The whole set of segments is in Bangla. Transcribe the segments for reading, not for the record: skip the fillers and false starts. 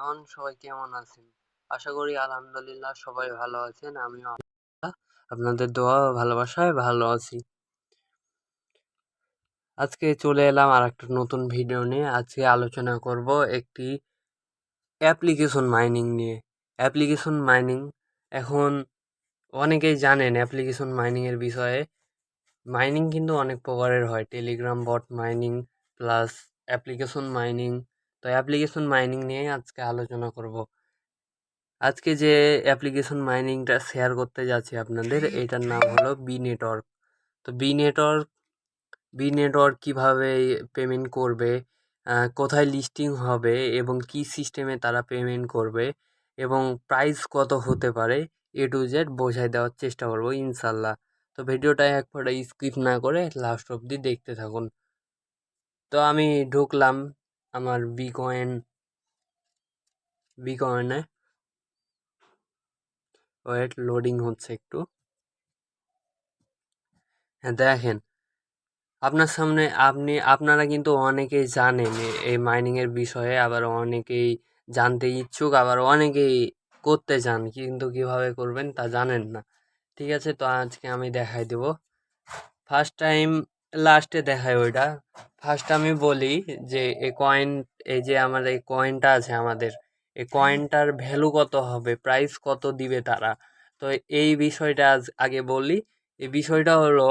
সবাই কেমন আছেন? আশা করি আলহামদুলিল্লাহ সবাই ভালো আছেন। আমিও আলহামদুলিল্লাহ আপনাদের দোয়া ও ভালোবাসায় ভালো আছি। আজকে চলে এলাম আর একটা নতুন ভিডিও নিয়ে। আজকে আলোচনা করব একটি অ্যাপ্লিকেশন মাইনিং নিয়ে। অ্যাপ্লিকেশন মাইনিং এখন অনেকেই জানেন অ্যাপ্লিকেশন মাইনিং এর বিষয়ে। মাইনিং কিন্তু অনেক প্রকারের হয়, Telegram bot mining plus application mining. তো অ্যাপ্লিকেশন মাইনিং নিয়ে আজকে আলোচনা করব। আজকে যে অ্যাপ্লিকেশন মাইনিংটা শেয়ার করতে যাচ্ছি আপনাদের, এটার নাম হলো বি নেটওয়ার্ক। তো বি নেটওয়ার্ক কীভাবে পেমেন্ট করবে, কোথায় লিস্টিং হবে এবং কি সিস্টেমে তারা পেমেন্ট করবে এবং প্রাইস কত হতে পারে, এ টু জেড বোঝাই দেওয়ার চেষ্টা করব ইনশাল্লাহ। তো ভিডিওটা একবারে স্কিপ না করে লাস্ট অবধি দেখতে থাকুন। তো আমি ঢুকলাম আমার বিকয়েনে। ওয়েট, লোডিং হচ্ছে একটু। হ্যাঁ, দেখেন আপনার সামনে আপনারা কিন্তু অনেকেই জানেন এই মাইনিং এর বিষয়ে, আবার অনেকেই জানতে ইচ্ছুক, আবার অনেকেই করতে চান কিন্তু কিভাবে করবেন তা জানেন না। ঠিক আছে, তো আজকে আমি দেখাই দেব। ফার্স্ট টাইম লাস্টে দেখাই ওইটা। ফার্স্ট আমি বলি যে এই যে আমার এই কয়েনটা আছে, আমাদের এই কয়েনটার ভ্যালু কত হবে, প্রাইস কত দিবে তারা। তো এই বিষয়টা আগে বলি। এই বিষয়টা হলো,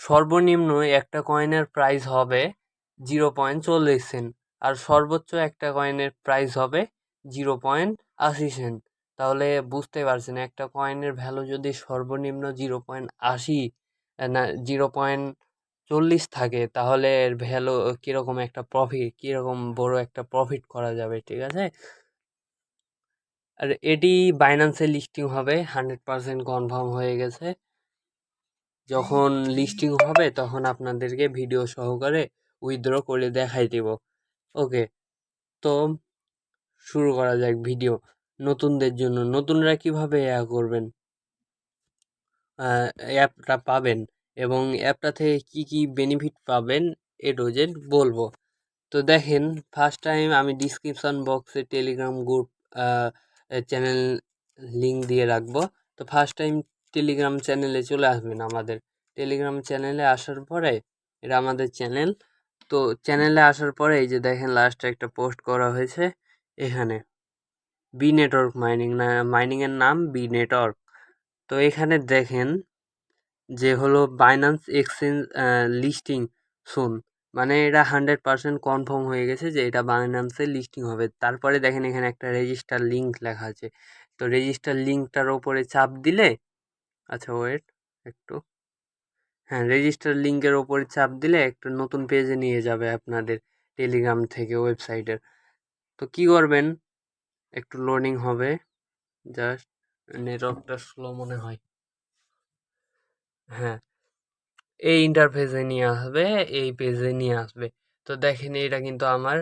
সর্বনিম্ন একটা কয়েনের প্রাইস হবে 0.40 সেন্ট, আর সর্বোচ্চ একটা কয়েনের প্রাইস হবে 0.80 সেন্ট। তাহলে বুঝতে পারছেন, একটা কয়েনের ভ্যালু যদি সর্বনিম্ন 0.80 না 0.40 থাকে, তাহলে এর ভ্যালু কীরকম একটা প্রফিট, কীরকম বড় একটা প্রফিট করা যাবে। ঠিক আছে, আর এটি বাইন্যান্সে লিস্টিং হবে, 100% কনফার্ম হয়ে গেছে। যখন লিস্টিং হবে তখন আপনাদেরকে ভিডিও সহকারে উইথড্র করে দেখাই দিব। ওকে, তো শুরু করা যাক ভিডিও। নতুনদের জন্য, নতুনরা কিভাবে করবেন, অ্যাপটা পাবেন এবং অ্যাপটা থেকে কি কি বেনিফিট পাবেন এ টু জেড বলবো। তো দেখেন, ফার্স্ট টাইম আমি ডিসক্রিপশন বক্সে টেলিগ্রাম গ্রুপ চ্যানেল লিঙ্ক দিয়ে রাখবো। তো ফার্স্ট টাইম টেলিগ্রাম চ্যানেলে চলে আসবেন। আমাদের টেলিগ্রাম চ্যানেলে আসার পরে, এটা আমাদের চ্যানেল। তো চ্যানেলে আসার পরে এই যে দেখেন লাস্টে একটা পোস্ট করা হয়েছে এখানে, বি নেটওয়ার্ক মাইনিং, না মাইনিংয়ের নাম বি নেটওয়ার্ক। তো এখানে দেখেন যে হলো বাইন্যান্স এক্সচেঞ্জ লিস্টিং সুন, মানে এটা 100% কনফার্ম হয়ে গেছে যে এটা বাইন্যান্সে লিস্টিং হবে। তারপরে দেখেন এখানে একটা রেজিস্টার লিঙ্ক লেখা আছে। তো রেজিস্টার লিঙ্কটার ওপরে চাপ দিলে, আচ্ছা ওয়েট একটু, হ্যাঁ, রেজিস্টার লিঙ্কের ওপরে চাপ দিলে একটা নতুন পেজে নিয়ে যাবে আপনাদের টেলিগ্রাম থেকে ওয়েবসাইটের। তো কি করবেন, একটু লোডিং হবে, জাস্ট নেটওয়ার্কটা স্লো মনে হয়। হ্যাঁ, এই ইন্টারফেসে নিয়ে আসবে, এই পেজে নিয়ে আসবে। তো দেখেন এটা কিন্তু আমার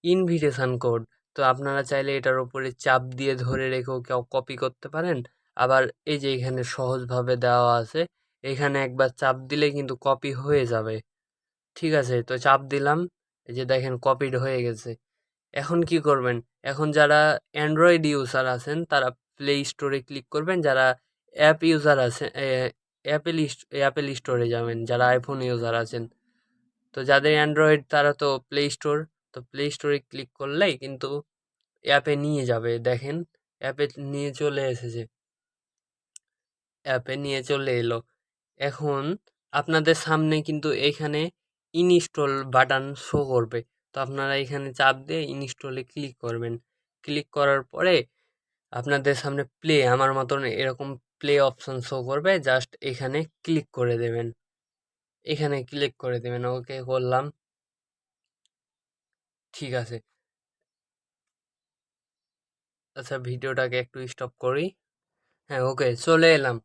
ইনভিটেশন কোড। তো আপনারা চাইলে এটার উপরে চাপ দিয়ে ধরে রেখেও কেউ কপি করতে পারেন। আবার এই যে এখানে সহজভাবে দেওয়া আছে, এখানে একবার চাপ দিলে কিন্তু কপি হয়ে যাবে। ঠিক আছে, তো চাপ দিলাম, এই যে দেখেন কপিড হয়ে গেছে। এখন কি করবেন, এখন যারা অ্যান্ড্রয়েড ইউজার আছেন তারা প্লে স্টোরে ক্লিক করবেন, যারা অ্যাপ ইউজার আছে অ্যাপেল স্টোরে যাবেন, যারা আইফোন ইউজার আছেন। তো যাদের অ্যান্ড্রয়েড তারা তো প্লে স্টোর, তো প্লে স্টোরে ক্লিক করলেই কিন্তু অ্যাপে নিয়ে যাবে। দেখেন অ্যাপে নিয়ে চলে এসেছে, অ্যাপে নিয়ে চলে এলো। এখন আপনাদের সামনে কিন্তু এখানে ইনস্টল বাটন শো করবে। তো আপনারা এখানে চাপ দিয়ে ইনস্টলে ক্লিক করবেন। ক্লিক করার পরে আপনাদের সামনে প্লে, আমার মতন এরকম প্লে অপশন শো করবে, জাস্ট এখানে ক্লিক করে দেবেন। এখানে ক্লিক করে দেবেন, ওকে করলাম। ঠিক আছে, আচ্ছা ভিডিওটাকে একটু স্টপ করি। হ্যাঁ, ওকে চলে এলাম।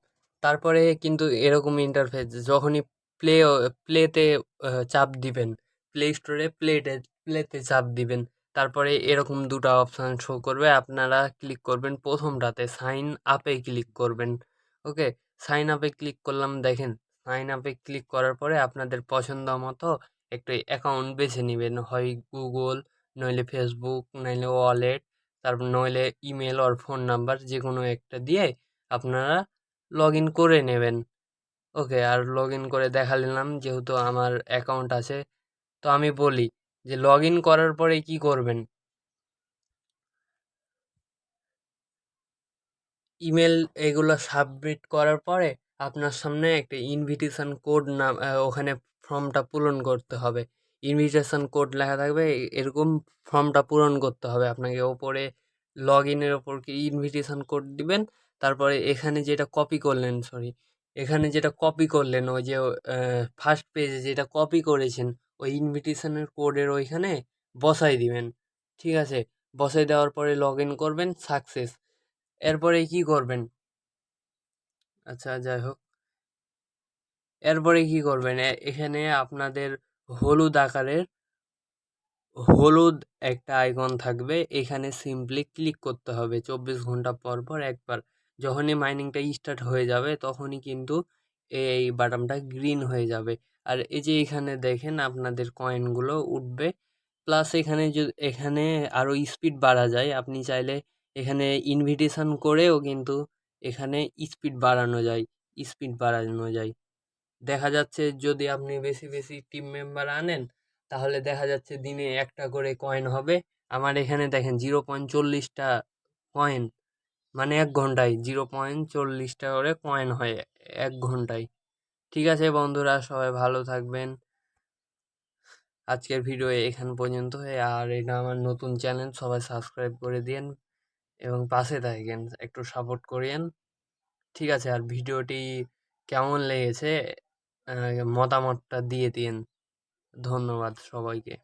তারপরে কিন্তু এরকম ইন্টারফেস, যখনই প্লে প্লেতে চাপ দিবেন, প্লে স্টোরে প্লেতে চাপ দিবেন, তারপরে এরকম দুটো অপশান শো করবে। আপনারা ক্লিক করবেন প্রথমটাতে, সাইন আপে ক্লিক করবেন। ওকে, সাইন আপে ক্লিক করলাম। দেখেন সাইন আপে ক্লিক করার পরে আপনাদের পছন্দ মতো একটা অ্যাকাউন্ট বেছে নেবেন, হয় গুগল, নইলে ফেসবুক, নইলে ওয়ালেট। তারপর নইলে ইমেল আর ফোন নাম্বার যে কোনো একটা দিয়ে আপনারা লগ ইন করে নেবেন। ওকে, আর লগ ইন করে দেখা নিলাম যেহেতু আমার অ্যাকাউন্ট আছে। তো আমি বলি যে লগ ইন করার পরে কি করবেন। ইমেল এগুলো সাবমিট করার পরে আপনার সামনে একটা ইনভিটেশন কোড নাম ওখানে ফর্মটা পূরণ করতে হবে। ইনভিটেশন কোড লেখা থাকবে, এরকম ফর্মটা পূরণ করতে হবে আপনাকে। ওপরে লগ ইনের ওপর কি ইনভিটেশন কোড দিবেন, তারপরে এখানে যেটা কপি করলেন, সরি, এখানে যেটা কপি করলেন ওই যে ফার্স্ট পেজে যেটা কপি করেছেন ওই ইনভিটেশনের কোডের ওইখানে বসাই দিবেন। ঠিক আছে, বসাই দেওয়ার পরে লগ ইন করবেন, সাকসেস। এরপরে কি করবেন, আচ্ছা যাই হোক, এরপরে কি করবেন, এখানে আপনাদের হলুদ আকারের হলুদ একটা আইকন থাকবে, এখানে সিম্পলি ক্লিক করতে হবে 24 ঘন্টা পর পর একবার। যখনই মাইনিংটা স্টার্ট হয়ে যাবে তখনই কিন্তু এই বাটনটা গ্রিন হয়ে যাবে। আর এই যে এখানে দেখেন আপনাদের কয়েনগুলো উঠবে। প্লাস এখানে এখানে আরও স্পিড বাড়া যায়, আপনি চাইলে এখানে ইনভিটেশন করেও কিন্তু এখানে স্পিড বাড়ানো যায়। দেখা যাচ্ছে যদি আপনি বেশি বেশি টিম মেম্বার আনেন তাহলে দেখা যাচ্ছে দিনে একটা করে কয়েন হবে। আমার এখানে দেখেন 0.40টা কয়েন, মানে 1 ঘন্টায় 0.40টা করে কয়েন হয় 1 ঘন্টায়। ঠিক আছে বন্ধুরা, সবাই ভালো থাকবেন। আজকের ভিডিও এখান পর্যন্ত। আর এটা আমার নতুন চ্যানেল, সবাই সাবস্ক্রাইব করে দিন এবং পাশে থাকেন, একটু সাপোর্ট করিয়েন। ঠিক আছে, আর ভিডিওটি কেমন লেগেছে মতামতটা দিয়ে দিন। ধন্যবাদ সবাইকে।